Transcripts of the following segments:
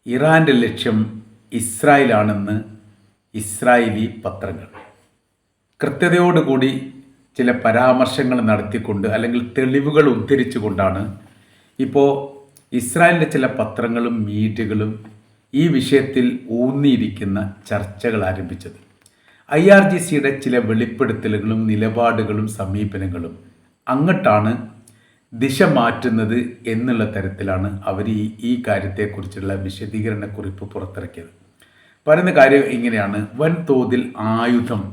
ഇറാൻ്റെ ലക്ഷ്യം ഇസ്രായേലാണെന്ന് ഇസ്രായേലി പത്രങ്ങൾ കൃത്യതയോടുകൂടി ചില പരാമർശങ്ങൾ നടത്തിക്കൊണ്ട് അല്ലെങ്കിൽ തെളിവുകൾ ഉദ്ധരിച്ചുകൊണ്ടാണ് ഇപ്പോൾ ഇസ്രായേലിൻ്റെ ചില പത്രങ്ങളും മീഡിയകളും ഈ വിഷയത്തിൽ ഊന്നിയിരിക്കുന്ന ചർച്ചകൾ ആരംഭിച്ചത്. IRGCയുടെ ചില വെളിപ്പെടുത്തലുകളും നിലപാടുകളും സമീപനങ്ങളും അങ്ങോട്ടാണ് ദിശ മാറ്റുന്നത് എന്നുള്ള തരത്തിലാണ് അവർ ഈ കാര്യത്തെക്കുറിച്ചുള്ള വിശദീകരണക്കുറിപ്പ് പുറത്തിറക്കിയത്. പറയുന്ന കാര്യം ഇങ്ങനെയാണ്: വൻതോതിൽ ആയുധം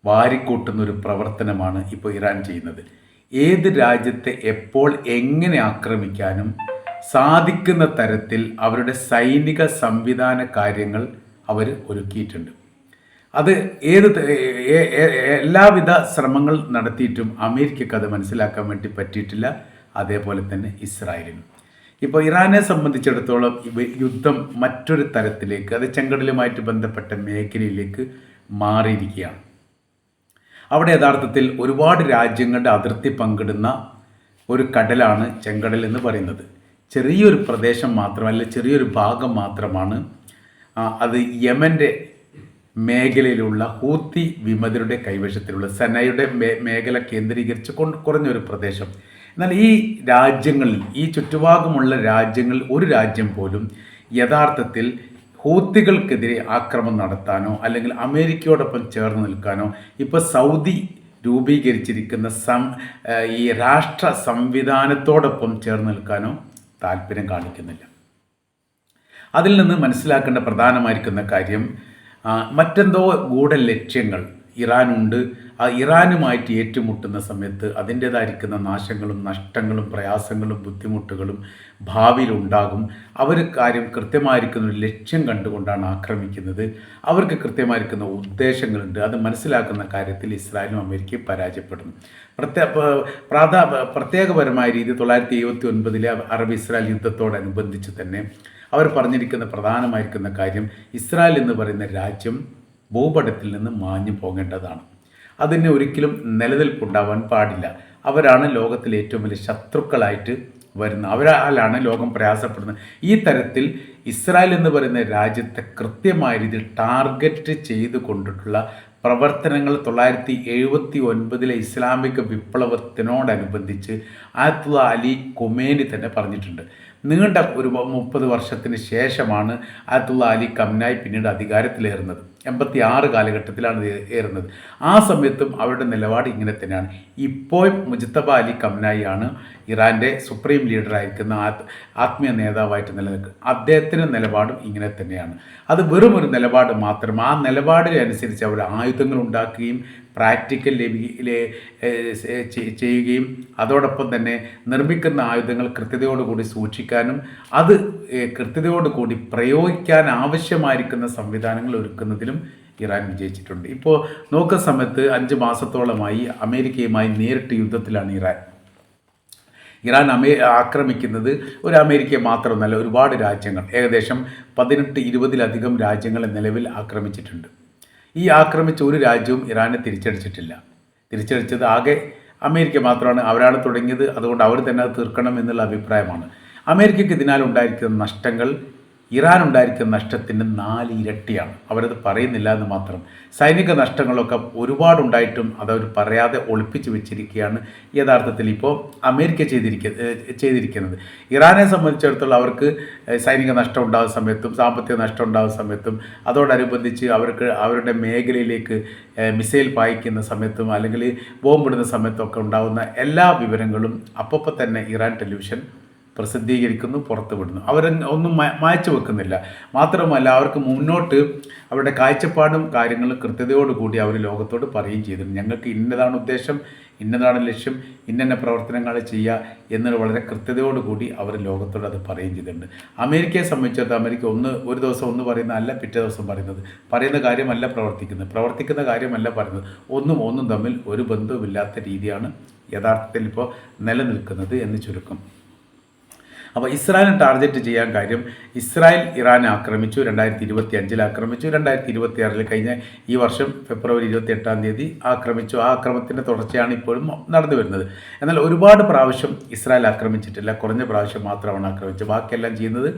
വാരിക്കൂട്ടുന്ന ഒരു പ്രവർത്തനമാണ് ഇപ്പോൾ ഇറാൻ ചെയ്യുന്നത്. ഏത് രാജ്യത്തെ എപ്പോൾ എങ്ങനെ ആക്രമിക്കാനും സാധിക്കുന്ന തരത്തിൽ അവരുടെ സൈനിക സംവിധാന കാര്യങ്ങൾ അവർ ഒരുക്കിയിട്ടുണ്ട്. അത് എല്ലാവിധ ശ്രമങ്ങൾ നടത്തിയിട്ടും അമേരിക്കക്ക് അത് മനസ്സിലാക്കാൻ വേണ്ടി പറ്റിയിട്ടില്ല. അതേപോലെ തന്നെ ഇസ്രായേലിനും. ഇപ്പോൾ ഇറാനെ സംബന്ധിച്ചിടത്തോളം യുദ്ധം മറ്റൊരു തരത്തിലേക്ക്, അത് ചെങ്കടലുമായിട്ട് ബന്ധപ്പെട്ട മേഖലയിലേക്ക് മാറിയിരിക്കുകയാണ്. അവിടെ യഥാർത്ഥത്തിൽ ഒരുപാട് രാജ്യങ്ങളുടെ അതിർത്തി പങ്കിടുന്ന ഒരു കടലാണ് ചെങ്കടൽ എന്ന് പറയുന്നത്. ചെറിയൊരു പ്രദേശം മാത്രമല്ല, ചെറിയൊരു ഭാഗം മാത്രമാണ് അത് യമൻ്റെ മേഖലയിലുള്ള ഹൂത്തി വിമതരുടെ കൈവശത്തിലുള്ള സനയുടെ മേഖല കേന്ദ്രീകരിച്ച് കുറഞ്ഞൊരു പ്രദേശം. എന്നാൽ ഈ രാജ്യങ്ങളിൽ, ഈ ചുറ്റുഭാഗമുള്ള രാജ്യങ്ങളിൽ ഒരു രാജ്യം പോലും യഥാർത്ഥത്തിൽ ഹൂത്തികൾക്കെതിരെ ആക്രമണം നടത്താനോ അല്ലെങ്കിൽ അമേരിക്കയോടൊപ്പം ചേർന്ന് നിൽക്കാനോ ഇപ്പോൾ സൗദി രൂപീകരിച്ചിരിക്കുന്ന ഈ രാഷ്ട്ര സംവിധാനത്തോടൊപ്പം ചേർന്ന് നിൽക്കാനോ താല്പര്യം കാണിക്കുന്നില്ല. അതിൽ നിന്ന് മനസ്സിലാക്കേണ്ട പ്രധാനമായിരിക്കുന്ന കാര്യം, മറ്റെന്തോ ഗൂഢലക്ഷ്യങ്ങൾ ഇറാനുണ്ട്. ആ ഇറാനുമായിട്ട് ഏറ്റുമുട്ടുന്ന സമയത്ത് അതിൻ്റേതായിരിക്കുന്ന നാശങ്ങളും നഷ്ടങ്ങളും പ്രയാസങ്ങളും ബുദ്ധിമുട്ടുകളും ഭാവിയിലുണ്ടാകും. അവർ കാര്യം കൃത്യമായിരിക്കുന്ന ഒരു ലക്ഷ്യം കണ്ടുകൊണ്ടാണ് ആക്രമിക്കുന്നത്. അവർക്ക് കൃത്യമായിരിക്കുന്ന ഉദ്ദേശങ്ങളുണ്ട്. അത് മനസ്സിലാക്കുന്ന കാര്യത്തിൽ ഇസ്രായേലും അമേരിക്കയും പരാജയപ്പെടുന്നു. പ്രത്യേകപരമായ രീതി 1979 അറബ് ഇസ്രായേൽ യുദ്ധത്തോടനുബന്ധിച്ച് തന്നെ അവർ പറഞ്ഞിരിക്കുന്ന പ്രധാനമായിരിക്കുന്ന കാര്യം, ഇസ്രായേൽ എന്ന് പറയുന്ന രാജ്യം ഭൂപടത്തിൽ നിന്ന് മാഞ്ഞു പോകേണ്ടതാണ്. അതിന് ഒരിക്കലും നിലനിൽപ്പുണ്ടാവാൻ പാടില്ല. അവരാണ് ലോകത്തിലെ ഏറ്റവും വലിയ ശത്രുക്കളായിട്ട് വരുന്നത്. അവരാലാണ് ലോകം പ്രയാസപ്പെടുന്നത്. ഈ തരത്തിൽ ഇസ്രായേൽ എന്ന് പറയുന്ന രാജ്യത്തെ കൃത്യമായ രീതിയിൽ ടാർഗറ്റ് ചെയ്ത് കൊണ്ടിട്ടുള്ള പ്രവർത്തനങ്ങൾ 1979 ഇസ്ലാമിക വിപ്ലവത്തിനോടനുബന്ധിച്ച് ആയത്തുള്ള അലി ഖൊമേനി തന്നെ പറഞ്ഞിട്ടുണ്ട്. നീണ്ട ഒരു 30 വർഷത്തിന് ശേഷമാണ് ആയത്തുള്ള അലി ഖംനായി പിന്നീട് അധികാരത്തിലേറുന്നത്. 86 കാലഘട്ടത്തിലാണ് ഏറുന്നത്. ആ സമയത്തും അവരുടെ നിലപാട് ഇങ്ങനെ തന്നെയാണ്. ഇപ്പോൾ മുജ്തബ അലി ഖംനായി ആണ് ഇറാൻ്റെ സുപ്രീം ലീഡറായിരിക്കുന്ന ആത്മീയ നേതാവായിട്ട് നിലനിൽക്കുന്നത്. അദ്ദേഹത്തിൻ്റെ നിലപാടും ഇങ്ങനെ തന്നെയാണ്. അത് വെറും ഒരു നിലപാട് മാത്രം. ആ നിലപാടിനനുസരിച്ച് അവർ ആയുധങ്ങൾ ഉണ്ടാക്കുകയും പ്രാക്ടിക്കൽ ചെയ്യുകയും അതോടൊപ്പം തന്നെ നിർമ്മിക്കുന്ന ആയുധങ്ങൾ കൃത്യതയോടുകൂടി സൂക്ഷിക്കാനും അത് കൃത്യതയോടുകൂടി പ്രയോഗിക്കാൻ ആവശ്യമായിരിക്കുന്ന സംവിധാനങ്ങൾ ഒരുക്കുന്നതിലും ഇറാൻ വിജയിച്ചിട്ടുണ്ട്. ഇപ്പോൾ നോക്കുന്ന സമയത്ത് 5 മാസത്തോളമായി അമേരിക്കയുമായി നേരിട്ട് യുദ്ധത്തിലാണ് ഇറാൻ ആക്രമിക്കുന്നത്. ഒരു അമേരിക്കയെ മാത്രമൊന്നല്ല, ഒരുപാട് രാജ്യങ്ങൾ, ഏകദേശം 18-20 രാജ്യങ്ങളെ നിലവിൽ ആക്രമിച്ചിട്ടുണ്ട്. ഈ ആക്രമിച്ച ഒരു രാജ്യവും ഇറാനെ തിരിച്ചടിച്ചിട്ടില്ല. തിരിച്ചടിച്ചത് ആകെ അമേരിക്ക മാത്രമാണ്. അവരാണ് തുടങ്ങിയത്. അതുകൊണ്ട് അവർ തന്നെ അത് തീർക്കണം എന്നുള്ള അഭിപ്രായമാണ്. അമേരിക്കയ്ക്ക് ഇതിനാൽ ഉണ്ടായിരിക്കുന്ന നഷ്ടങ്ങൾ ഇറാൻ ഉണ്ടായിരിക്കുന്ന നഷ്ടത്തിൻ്റെ 4 ഇരട്ടിയാണ്. അവരത് പറയുന്നില്ല എന്ന് മാത്രം. സൈനിക നഷ്ടങ്ങളൊക്കെ ഒരുപാടുണ്ടായിട്ടും അതവർ പറയാതെ ഒളിപ്പിച്ച് വെച്ചിരിക്കുകയാണ് യഥാർത്ഥത്തിൽ ഇപ്പോൾ അമേരിക്ക ചെയ്തിരിക്കുന്നത്. ഇറാനെ സംബന്ധിച്ചിടത്തോളം അവർക്ക് സൈനിക നഷ്ടം ഉണ്ടാകുന്ന സമയത്തും സാമ്പത്തിക നഷ്ടം ഉണ്ടാകുന്ന സമയത്തും അതോടനുബന്ധിച്ച് അവർക്ക് അവരുടെ മേഖലയിലേക്ക് മിസൈൽ പായിക്കുന്ന സമയത്തും അല്ലെങ്കിൽ ബോംബിടുന്ന സമയത്തൊക്കെ ഉണ്ടാകുന്ന എല്ലാ വിവരങ്ങളും അപ്പോൾ തന്നെ ഇറാൻ ടെലിവിഷൻ പ്രസിദ്ധീകരിക്കുന്നു, പുറത്തുവിടുന്നു. അവരൊന്നും മായ്ച്ചു വെക്കുന്നില്ല. മാത്രമല്ല അവർക്ക് മുന്നോട്ട് അവരുടെ കാഴ്ചപ്പാടും കാര്യങ്ങളും കൃത്യതയോടുകൂടി അവർ ലോകത്തോട് പറയുകയും ചെയ്തിട്ടുണ്ട്. ഞങ്ങൾക്ക് ഇന്നതാണ് ഉദ്ദേശം, ഇന്നതാണ് ലക്ഷ്യം, ഇന്ന പ്രവർത്തനങ്ങൾ ചെയ്യുക എന്നത് വളരെ കൃത്യതയോടുകൂടി അവർ ലോകത്തോട് അത് പറയുകയും ചെയ്തിട്ടുണ്ട്. അമേരിക്കയെ സംബന്ധിച്ചിടത്തോളം അമേരിക്ക ഒരു ദിവസം ഒന്ന് പറയുന്ന അല്ല പിറ്റേ ദിവസം പറയുന്ന കാര്യമല്ല പ്രവർത്തിക്കുന്ന കാര്യമല്ല പറയുന്നത്. ഒന്നും തമ്മിൽ ഒരു ബന്ധവുമില്ലാത്ത രീതിയാണ് യഥാർത്ഥത്തിൽ ഇപ്പോൾ നിലനിൽക്കുന്നത് എന്ന് ചുരുക്കം. അപ്പോൾ ഇസ്രായേലിനെ ടാർഗറ്റ് ചെയ്യാൻ കാര്യം, ഇസ്രായേൽ ഇറാനെ ആക്രമിച്ചു, 2025 ആക്രമിച്ചു, 2026 കഴിഞ്ഞ ഈ വർഷം ഫെബ്രുവരി 28 ആക്രമിച്ചു. ആ ആക്രമണത്തിൻ്റെ തുടർച്ചയാണ് ഇപ്പോഴും നടന്നു വരുന്നത്. എന്നാൽ ഒരുപാട് പ്രാവശ്യം ഇസ്രായേൽ ആക്രമിച്ചിട്ടില്ല, കുറഞ്ഞ പ്രാവശ്യം മാത്രമാണ് ആക്രമിച്ചത്. ബാക്കിയെല്ലാം ചെയ്യുന്നത്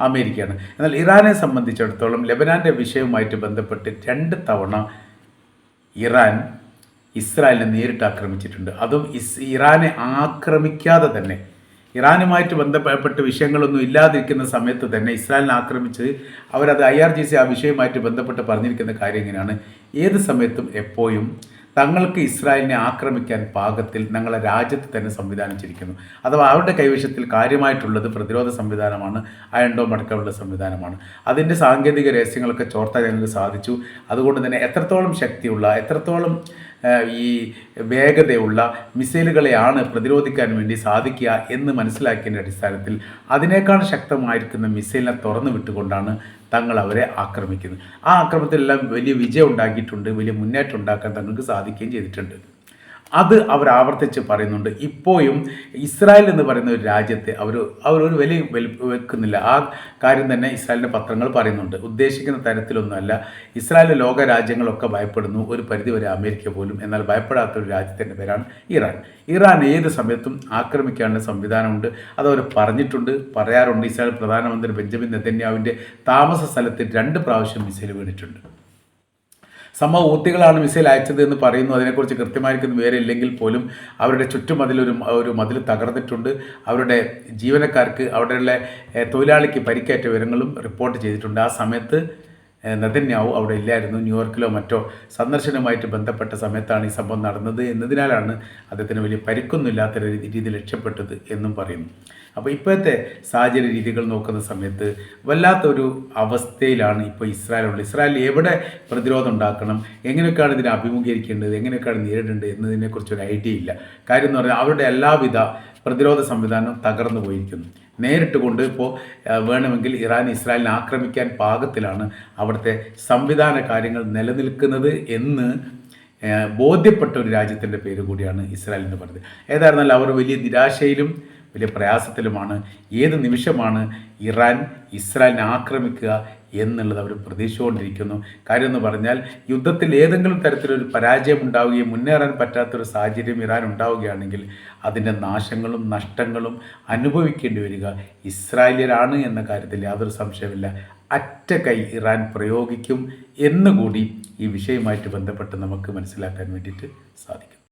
അമേരിക്കയാണ്. എന്നാൽ ഇറാനെ സംബന്ധിച്ചിടത്തോളം ലെബനാൻ്റെ വിഷയവുമായിട്ട് ബന്ധപ്പെട്ട് 2 തവണ ഇറാൻ ഇസ്രായേലിനെ നേരിട്ട് ആക്രമിച്ചിട്ടുണ്ട്. അതും ഇറാനെ ആക്രമിക്കാതെ തന്നെ, ഇറാനുമായിട്ട് ബന്ധപ്പെട്ട് വിഷയങ്ങളൊന്നും ഇല്ലാതിരിക്കുന്ന സമയത്ത് തന്നെ ഇസ്രായേലിനെ ആക്രമിച്ച് അവരത് IRGC ആ വിഷയവുമായിട്ട് ബന്ധപ്പെട്ട് പറഞ്ഞിരിക്കുന്ന കാര്യം ഇങ്ങനെയാണ്: ഏത് സമയത്തും എപ്പോഴും തങ്ങൾക്ക് ഇസ്രായേലിനെ ആക്രമിക്കാൻ പാകത്തിൽ ഞങ്ങളെ രാജ്യത്ത് തന്നെ സംവിധാനിച്ചിരിക്കുന്നു. അഥവാ അവരുടെ കൈവശത്തിൽ കാര്യമായിട്ടുള്ളത് പ്രതിരോധ സംവിധാനമാണ്, അയൺ ഡോം അടക്കമുള്ള സംവിധാനമാണ്. അതിൻ്റെ സാങ്കേതിക രഹസ്യങ്ങളൊക്കെ ചോർത്താൻ ഞങ്ങൾക്ക് സാധിച്ചു. അതുകൊണ്ട് തന്നെ എത്രത്തോളം ശക്തിയുള്ള, എത്രത്തോളം ഈ വേഗതയുള്ള മിസൈലുകളെയാണ് പ്രതിരോധിക്കാൻ വേണ്ടി സാധിക്കുക എന്ന് മനസ്സിലാക്കിയതിൻ്റെ അടിസ്ഥാനത്തിൽ അതിനേക്കാൾ ശക്തമായിരിക്കുന്ന മിസൈലിനെ തുറന്നു വിട്ടുകൊണ്ടാണ് തങ്ങൾ അവരെ ആക്രമിക്കുന്നത്. ആ ആക്രമണത്തിലെല്ലാം വലിയ വിജയം ഉണ്ടാക്കിയിട്ടുണ്ട്, വലിയ മുന്നേറ്റം ഉണ്ടാക്കാൻ തങ്ങൾക്ക് സാധിക്കുകയും ചെയ്തിട്ടുണ്ട്. അത് അവർ ആവർത്തിച്ച് പറയുന്നുണ്ട്. ഇപ്പോഴും ഇസ്രായേൽ എന്ന് പറയുന്ന ഒരു രാജ്യത്തെ അവരൊരു വില വെക്കുന്നില്ല. ആ കാര്യം തന്നെ ഇസ്രായേലിൻ്റെ പത്രങ്ങൾ പറയുന്നുണ്ട്. ഉദ്ദേശിക്കുന്ന തരത്തിലൊന്നുമല്ല. ഇസ്രായേലിലെ ലോക രാജ്യങ്ങളൊക്കെ ഭയപ്പെടുന്നു, ഒരു പരിധിവരെ അമേരിക്ക പോലും. എന്നാൽ ഭയപ്പെടാത്ത ഒരു രാജ്യത്തിൻ്റെ പേരാണ് ഇറാൻ. ഇറാൻ ഏത് സമയത്തും ആക്രമിക്കാനുള്ള സംവിധാനമുണ്ട്. അതവർ പറഞ്ഞിട്ടുണ്ട്, പറയാറുണ്ട്. ഇസ്രായേൽ പ്രധാനമന്ത്രി ബെഞ്ചമിൻ നെതന്യാഹുവിൻ്റെ താമസ സ്ഥലത്ത് 2 പ്രാവശ്യം മിസൈൽ വീണിട്ടുണ്ട്. ഹൂത്തികളാണ് മിസൈൽ അയച്ചത് എന്ന് പറയുന്നു. അതിനെക്കുറിച്ച് കൃത്യമായിരിക്കുന്ന വിവരം ഇല്ലെങ്കിൽ പോലും അവരുടെ ഒരു മതിൽ തകർന്നിട്ടുണ്ട്. അവരുടെ ജീവനക്കാർക്ക്, അവിടെയുള്ള തൊഴിലാളിക്ക് പരിക്കേറ്റ വിവരങ്ങളും റിപ്പോർട്ട് ചെയ്തിട്ടുണ്ട്. ആ സമയത്ത് നെതന്യാഹു അവിടെ ഇല്ലായിരുന്നു. ന്യൂയോർക്കിലോ മറ്റോ സന്ദർശനവുമായിട്ട് ബന്ധപ്പെട്ട സമയത്താണ് ഈ സംഭവം നടന്നത് എന്നതിനാലാണ് അദ്ദേഹത്തിന് വലിയ പരിക്കൊന്നുമില്ലാത്ത രീതിയിൽ രക്ഷപ്പെട്ടത് എന്നും പറയുന്നു. അപ്പോൾ ഇപ്പോഴത്തെ സാഹചര്യ രീതികൾ നോക്കുന്ന സമയത്ത് വല്ലാത്തൊരു അവസ്ഥയിലാണ് ഇപ്പോൾ ഇസ്രായേലുള്ളത്. ഇസ്രായേൽ എവിടെ പ്രതിരോധം ഉണ്ടാക്കണം, എങ്ങനെയൊക്കെയാണ് ഇതിനെ അഭിമുഖീകരിക്കേണ്ടത്, എങ്ങനെയൊക്കെയാണ് നേരിടേണ്ടത് എന്നതിനെക്കുറിച്ചൊരു ഐഡിയ ഇല്ല. കാര്യം എന്ന് പറഞ്ഞാൽ അവരുടെ എല്ലാവിധ പ്രതിരോധ സംവിധാനം തകർന്നു പോയിരിക്കുന്നു. നേരിട്ട് കൊണ്ട് ഇപ്പോൾ വേണമെങ്കിൽ ഇറാൻ ഇസ്രായേലിനെ ആക്രമിക്കാൻ പാകത്തിലാണ് അവിടുത്തെ സംവിധാന കാര്യങ്ങൾ നിലനിൽക്കുന്നത് എന്ന് ബോധ്യപ്പെട്ട ഒരു രാജ്യത്തിൻ്റെ പേര് കൂടിയാണ് ഇസ്രായേൽ എന്ന് പറയുന്നത്. ഏതായിരുന്നാലും അവർ വലിയ നിരാശയിലും വലിയ പ്രയാസത്തിലുമാണ്. ഏത് നിമിഷമാണ് ഇറാൻ ഇസ്രായേലിനെ ആക്രമിക്കുക എന്നുള്ളത് അവർ പ്രതീക്ഷിച്ചുകൊണ്ടിരിക്കുന്നു. കാര്യം എന്ന് പറഞ്ഞാൽ യുദ്ധത്തിൽ ഏതെങ്കിലും തരത്തിലൊരു പരാജയം ഉണ്ടാവുകയും മുന്നേറാൻ പറ്റാത്തൊരു സാഹചര്യം ഇറാൻ ഉണ്ടാവുകയാണെങ്കിൽ അതിൻ്റെ നാശങ്ങളും നഷ്ടങ്ങളും അനുഭവിക്കേണ്ടി വരിക ഇസ്രായേലിയരാണ് എന്ന കാര്യത്തിൽ യാതൊരു സംശയമില്ല. അറ്റകൈ ഇറാൻ പ്രയോഗിക്കും എന്നുകൂടി ഈ വിഷയവുമായിട്ട് ബന്ധപ്പെട്ട് നമുക്ക് മനസ്സിലാക്കാൻ വേണ്ടിയിട്ട് സാധിക്കും.